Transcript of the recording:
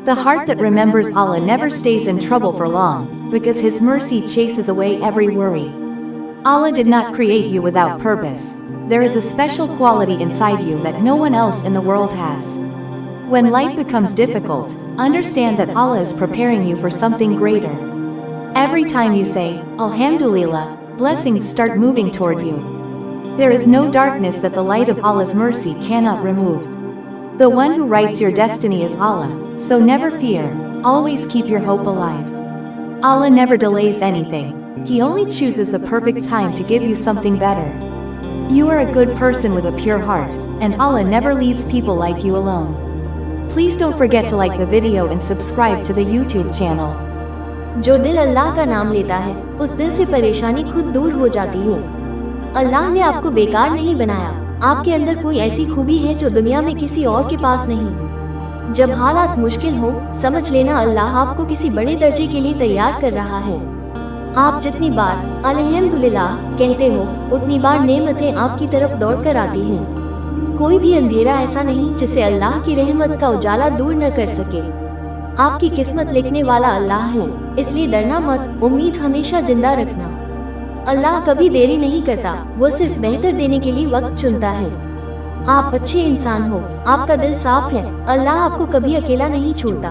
The heart that remembers Allah never stays in trouble for long, because His mercy chases away every worry. Allah did not create you without purpose. There is a special quality inside you that no one else in the world has. When life becomes difficult, understand that Allah is preparing you for something greater. Every time you say, Alhamdulillah, blessings start moving toward you. There is no darkness that the light of Allah's mercy cannot remove. The one who writes your destiny is Allah, so never fear, always keep your hope alive. Allah never delays anything. He only chooses the perfect time to give you something better. You are a good person with a pure heart, and Allah never leaves people like you alone. Please don't forget to like the video and subscribe to the YouTube channel. जो दिल अल्लाह का नाम लेता है, उस दिल से परेशानी खुद दूर हो जाती है। अल्लाह ने आपको बेकार नहीं बनाया। आपके अंदर कोई ऐसी खूबी है जो दुनिया में किसी और के पास नहीं। जब हालात मुश्किल हो, समझ लेना अल्लाह आपको किसी बड़े दर्जे के लिए तैयार कर रहा है। आप जितनी बार अल्हम्दुलिल्लाह कहते हो, उतनी बार नेमतें आपकी तरफ दौड़ कर आती हैं। कोई भी अंधेरा ऐसा नहीं जिसे अल्लाह की रहमत का उजाला दूर न कर सके। आपकी किस्मत लिखने वाला अल्लाह है, इसलिए डरना मत, उम्मीद हमेशा जिंदा रखना। अल्लाह कभी देरी नहीं करता, वो सिर्फ बेहतर देने के लिए वक्त चुनता है। आप अच्छे इंसान हो, आपका दिल साफ है, अल्लाह आपको कभी अकेला नहीं छोड़ता।